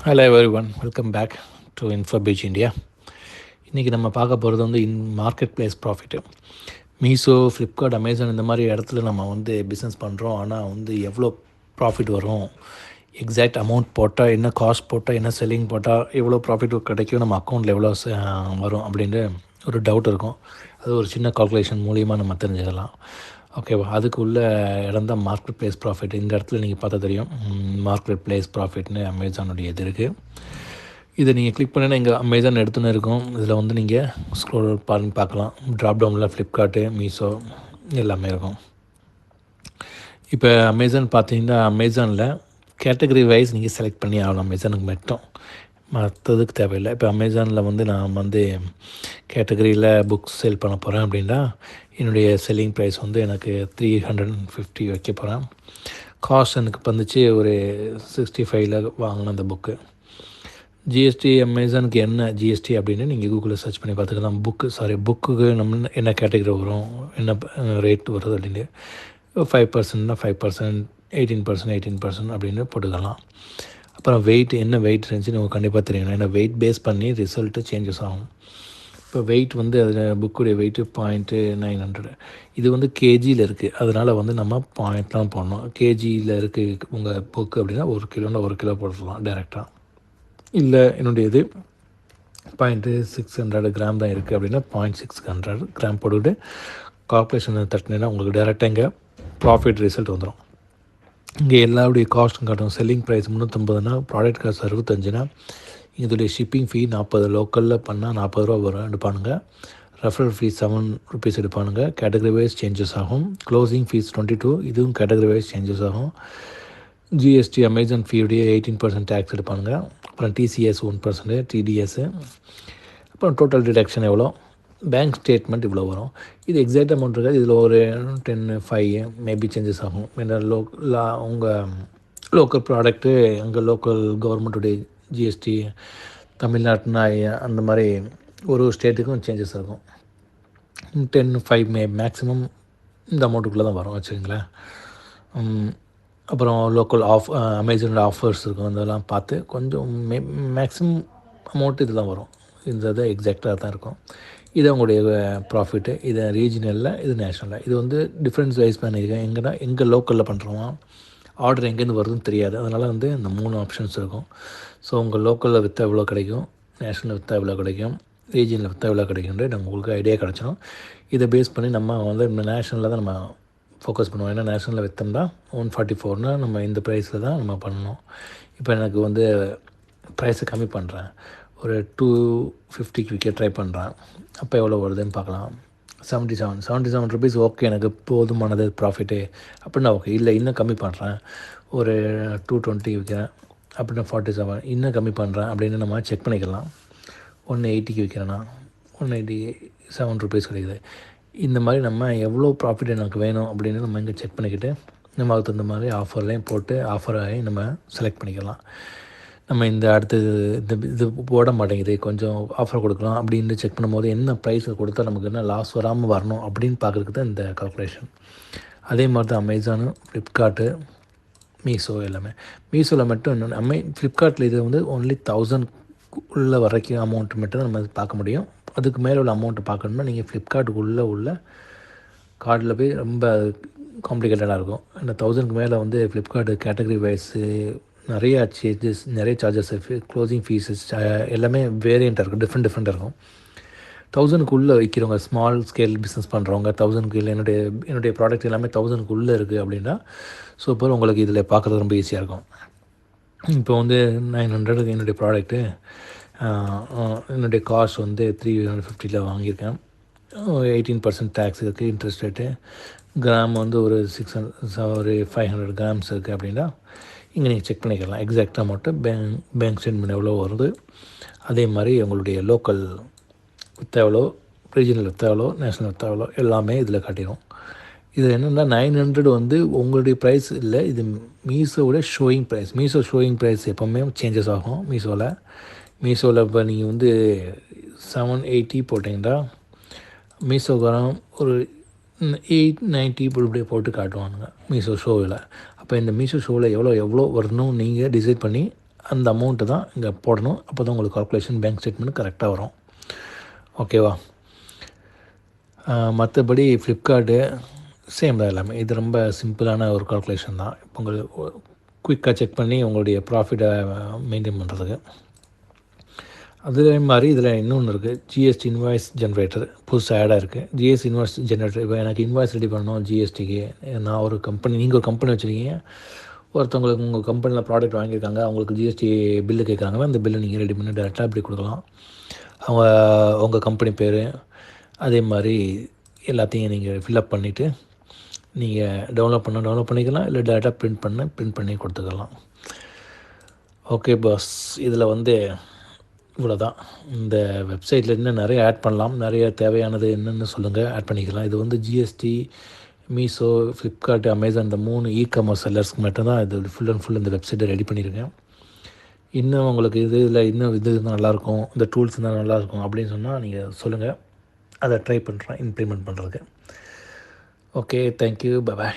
Hello everyone, welcome back to Infobeach India. இன்றைக்கி நம்ம பார்க்க போகிறது வந்து marketplace profit. Meesho, Flipkart, Amazon இந்த மாதிரி இடத்துல நம்ம வந்து பிஸ்னஸ் பண்ணுறோம். ஆனால் வந்து எவ்வளோ ப்ராஃபிட் வரும், எக்ஸாக்ட் அமௌண்ட் போட்டால் என்ன, காஸ்ட் போட்டால் என்ன, செல்லிங் போட்டால் எவ்வளோ ப்ராஃபிட் கிடைக்கும், நம்ம அக்கௌண்ட்டில் எவ்வளோ வரும் அப்படின்ட்டு ஒரு டவுட் இருக்கும். அது ஒரு சின்ன கால்குலேஷன் மூலிமா நம்ம தெரிஞ்சுக்கலாம். ஓகேவா? அதுக்கு உள்ள இடம் தான் மார்க்கெட் ப்ளேஸ் ப்ராஃபிட். இந்த இடத்துல நீங்கள் பார்த்தா தெரியும், மார்க்கெட் ப்ளேஸ் ப்ராஃபிட்னு அமேசானுடைய இது இருக்குது. இதை நீங்கள் கிளிக் பண்ணினா இங்கே அமேசான் எடுத்துன்னு இருக்கும். இதில் வந்து நீங்கள் ஸ்க்ரோல் பண்ணி பார்க்கலாம். ட்ராப் டவுனில் ஃப்ளிப்கார்ட்டு, மீஷோ எல்லாமே இருக்கும். இப்போ அமேசான் பார்த்தீங்கன்னா, அமேசானில் கேட்டகரி வைஸ் நீங்கள் செலக்ட் பண்ணி ஆகணும். அமேசானுக்கு மட்டும், மற்றதுக்கு தேவையில்லை. இப்போ அமேசானில் வந்து நான் வந்து கேட்டகரியில் புக்ஸ் சேல் பண்ண போகிறேன் அப்படின்னா, என்னுடைய செல்லிங் ப்ரைஸ் வந்து எனக்கு 350 வைக்க போகிறேன். காஸ்ட் எனக்கு வந்துச்சு ஒரு 65 வாங்கினேன் அந்த புக்கு. ஜிஎஸ்டி அமேசானுக்கு என்ன ஜிஎஸ்டி அப்படின்னு நீங்கள் கூகுளில் சர்ச் பண்ணி பார்த்துக்கலாம். புக்குக்கு நம்ம என்ன கேட்டகரி வரும், என்ன ரேட் வருது அப்படின்னு. 5%னா 5%, 18%, 18% அப்படின்னு போட்டுக்கலாம். அப்புறம் வெயிட், என்ன வெயிட் இருந்துச்சு நமக்கு கண்டிப்பாக தெரியணும். ஏன்னா வெயிட் பேஸ் பண்ணி ரிசல்ட்டு சேஞ்சஸ் ஆகும். இப்போ வெயிட் வந்து அதில் புக்குடைய வெயிட்டு 0.900. இது வந்து கேஜியில் இருக்குது. அதனால் வந்து நம்ம பாயிண்ட்லாம் போடணும். கேஜியில் இருக்குது உங்கள் புக்கு அப்படின்னா 1 கிலோன்னா 1 கிலோ போட்டுடலாம் டேரெக்டாக. இல்லை என்னுடைய இது 0.600 கிராம் தான் இருக்குது அப்படின்னா 0.600 கிராம் போட்டுக்கிட்டு கால்குலேஷன் தட்டினா உங்களுக்கு டேரெக்டாக இங்கே ப்ராஃபிட் ரிசல்ட் வந்துடும். இங்கே எல்லாருடைய காஸ்ட்டும் காட்டும். செல்லிங் ப்ரைஸ் 350னா, ப்ராடக்ட் காஸ்ட் 65னா, இதோடைய ஷிப்பிங் ஃபீ 40. லோக்கலில் பண்ணால் 40 ரூபா வரும் எடுப்பானுங்க. ரெஃபரல் ஃபீஸ் 7 ருபீஸ் எடுப்பானுங்க. கேட்டகரி வைஸ் சேஞ்சஸ் ஆகும். க்ளோசிங் ஃபீஸ் 22, இதுவும் கேட்டகரி வைஸ் சேஞ்சஸ் ஆகும். ஜிஎஸ்டி அமேசான் ஃபீயுடைய 18% டேக்ஸ் எடுப்பானுங்க. அப்புறம் டிசிஎஸ் 1%, டிடிஎஸ்ஸு, அப்புறம் டோட்டல் டிடக்ஷன் எவ்வளோ, பேங்க் ஸ்டேட்மெண்ட் இவ்வளோ வரும். இது எக்ஸாக்ட் அமௌண்ட் இருக்காது. இதில் ஒரு 10, 5 மேபி சேஞ்சஸ் ஆகும். ஏன்னா உங்கள் லோக்கல் ப்ராடக்ட்டு எங்கள் லோக்கல் கவர்மெண்ட்டுடைய ஜிஎஸ்டி, தமிழ்நாட்டுனா அந்த மாதிரி ஒரு ஸ்டேட்டுக்கும் சேஞ்சஸ் இருக்கும். 10, 5 மேக்ஸிமம் இந்த அமௌண்ட்டுக்குள்ளே தான் வரும் வச்சுக்கோங்களேன். அப்புறம் லோக்கல் அமேசானோட ஆஃபர்ஸ் இருக்கும். அதெல்லாம் பார்த்து கொஞ்சம் மேக்ஸிமம் அமௌண்ட்டு இதெல்லாம் வரும். இந்த எக்ஸாக்டாக தான் இருக்கும். இது அவங்களுடைய ப்ராஃபிட்டு. இது ரீஜினலில், இது நேஷ்னலில். இது வந்து டிஃப்ரென்ஸ் வைஸ் பண்ணியிருக்கேன். எங்கன்னா எங்கே லோக்கலில் பண்ணுறோமா, ஆர்டர் எங்கேருந்து வருதுன்னு தெரியாது. அதனால் வந்து இந்த 3 ஆப்ஷன்ஸ் இருக்கும். ஸோ உங்கள் லோக்கலில் விற்றா எவ்வளோ கிடைக்கும், நேஷ்னலில் விற்றா எவ்வளோ கிடைக்கும், ரீஜியனில் விற்றா எவ்வளோ கிடைக்குன்றது உங்களுக்கு ஐடியா கிடச்சிடும். இதை பேஸ் பண்ணி நம்ம வந்து நேஷ்னலில் தான் நம்ம ஃபோக்கஸ் பண்ணுவோம். ஏன்னா நேஷ்னலில் விற்றோம்னா 144னா நம்ம இந்த ப்ரைஸில் தான் நம்ம பண்ணணும். இப்போ எனக்கு வந்து ப்ரைஸை கம்மி பண்ணுறேன், ஒரு 250க்கு விற்க ட்ரை பண்ணுறேன். அப்போ எவ்வளோ வருதுன்னு பார்க்கலாம். 77 ருபீஸ் ஓகே, எனக்கு போதுமானது ப்ராஃபிட்டு அப்படின்னா ஓகே. இல்லை இன்னும் கம்மி பண்ணுறேன், ஒரு 220 விற்கிறேன் அப்படின்னா 47, இன்னும் கம்மி பண்ணுறேன் அப்படின்னு நம்ம செக் பண்ணிக்கலாம். 180க்கு விற்கிறேன்னா 187 ருபீஸ் கிடைக்குது. இந்த மாதிரி நம்ம எவ்வளோ ப்ராஃபிட் எனக்கு வேணும் அப்படின்னு நம்ம இங்கே செக் பண்ணிக்கிட்டு நம்ம அதுக்கு தகுந்த மாதிரி ஆஃபர்லேயும் போட்டு ஆஃபராகி நம்ம செலக்ட் பண்ணிக்கலாம். நம்ம இந்த அடுத்தது இது போட மாட்டேங்குது, கொஞ்சம் ஆஃபர் கொடுக்கலாம் அப்படின்னு செக் பண்ணும்போது என்ன ப்ரைஸில் கொடுத்தா நமக்கு என்ன லாஸ் வராமல் வரணும் அப்படின்னு பார்க்குறதுக்கு தான் இந்த கால்குலேஷன். அதே மாதிரி தான் அமேசானு, ஃப்ளிப்கார்ட்டு, மீஷோ எல்லாமே. மீஷோவில் மட்டும் இன்னொன்று, ஃப்ளிப்கார்ட்டில் இது வந்து ஒன்லி 1000 உள்ள வரைக்கும் அமௌண்ட் மட்டும் தான் நம்ம பார்க்க முடியும். அதுக்கு மேலே உள்ள அமௌண்ட்டை பார்க்கணும்னா நீங்கள் ஃப்ளிப்கார்ட்டுக்குள்ளே உள்ள கார்டில் போய் ரொம்ப காம்ப்ளிகேட்டடாக இருக்கும். ஏன்னா 1000க்கு மேலே வந்து ஃப்ளிப்கார்ட்டு கேட்டகரி வைஸு நிறைய சார்ஜஸ், க்ளோசிங் ஃபீஸஸ் எல்லாமே வேரியண்ட்டாக இருக்கும், டிஃப்ரெண்ட்டாக இருக்கும். 1000க்குள்ளே விற்கிறவங்க, ஸ்மால் ஸ்கேல் பிஸ்னஸ் பண்ணுறவங்க, 1000க்கு இல்லை என்னுடைய ப்ராடக்ட் எல்லாமே 1000க்குள்ளே இருக்குது அப்படின்னா சூப்பர், உங்களுக்கு இதில் பார்க்குறது ரொம்ப ஈஸியாக இருக்கும். இப்போ வந்து 900 என்னுடைய ப்ராடக்ட்டு, என்னுடைய காஸ்ட் வந்து 350 வாங்கியிருக்கேன். 18% டேக்ஸ் இருக்குது, இன்ட்ரெஸ்ட் ரேட்டு. கிராம் வந்து ஒரு 500 கிராம்ஸ் இருக்குது அப்படின்னா இங்கே நீங்கள் செக் பண்ணிக்கலாம் எக்ஸாக்ட் அமௌண்ட்டு. பேங்க் ஸ்டேட்மெண்ட் எவ்வளோ வருது, அதே மாதிரி உங்களுடைய லோக்கல் விற்ற எவ்வளோ, ரீஜனல் விற்ற எவ்வளோ, நேஷ்னல் விற்ற எவ்வளோ எல்லாமே இதில் காட்டிடும். இது என்னென்னா 900 வந்து உங்களுடைய ப்ரைஸ் இல்லை, இது மீஷோவோட showing price. Meesho showing price எப்போவுமே சேஞ்சஸ் ஆகும். மீஷோவில் இப்போ நீங்கள் வந்து 780 போட்டிங்கன்னா மீஷோக்காரன் ஒரு 890 இப்படி போட்டு காட்டுவானுங்க மீஷோ ஷோவில். அப்போ இந்த மீஷோ ஷோவில் எவ்வளோ வரணும் நீங்கள் டிசைட் பண்ணி அந்த அமௌண்ட்டு தான் இங்கே போடணும். அப்போ தான் உங்களுக்கு கால்குலேஷன் பேங்க் ஸ்டேட்மெண்ட் கரெக்டாக வரும். ஓகேவா? மற்றபடி ஃப்ளிப்கார்ட்டு சேம் தான் எல்லாமே. இது ரொம்ப சிம்பிளான ஒரு கால்குலேஷன் தான். இப்போ உங்களுக்கு குயிக்காக செக் பண்ணி உங்களுடைய ப்ராஃபிட்டை மெயின்டைன் பண்ணுறதுக்கு. அதே மாதிரி இதில் இன்னொன்று இருக்குது, ஜிஎஸ்டி இன்வாய்ஸ் ஜென்ரேட்டர் புதுசாக ஆடாக இருக்குது. GST invoice generator. இப்போ எனக்கு இன்வாய்ஸ் ரெடி பண்ணணும் ஜிஎஸ்டிக்கு. நான் ஒரு கம்பெனி, நீங்கள் ஒரு கம்பெனி வச்சுருக்கீங்க, ஒருத்தவங்களுக்கு உங்கள் கம்பெனியில் ப்ராடக்ட் வாங்கியிருக்காங்க, அவங்களுக்கு ஜிஎஸ்டி பில்லு கேட்குறாங்கன்னா அந்த பில்லை நீங்கள் ரெடி பண்ணி டேரெக்டாக அப்படி கொடுக்கலாம். அவங்க உங்கள் கம்பெனி பேர் அதே மாதிரி எல்லாத்தையும் நீங்கள் ஃபில்அப் பண்ணிவிட்டு நீங்கள் டவுன்லோட் பண்ணிக்கலாம், இல்லை டேரெக்டாக பிரிண்ட் பண்ணி கொடுத்துக்கலாம். ஓகே பாஸ், இதில் இவ்வளோ தான். இந்த வெப்சைட்டில் இன்னும் நிறைய ஆட் பண்ணலாம். நிறைய தேவையானது என்னென்னு சொல்லுங்கள், ஆட் பண்ணிக்கலாம். இது ஜிஎஸ்டி, மீஷோ, ஃப்ளிப்கார்ட், அமேசான் இந்த 3 இ-காமர்ஸ் செல்லர்ஸ்க்கு மட்டும் தான் இது ஃபுல் அண்ட் ஃபுல் இந்த வெப்சைட்டை ரெடி பண்ணியிருக்கேன். இன்னும் உங்களுக்கு இதில் இன்னும் இது இருந்தால் நல்லாயிருக்கும், இந்த டூல்ஸ் இருந்தால் நல்லாயிருக்கும் அப்படின்னு சொன்னால் நீங்கள் சொல்லுங்கள். அதை ட்ரை பண்ணுறேன் இம்ப்ளிமெண்ட் பண்ணுறதுக்கு. ஓகே, தேங்க்யூ, பாய்.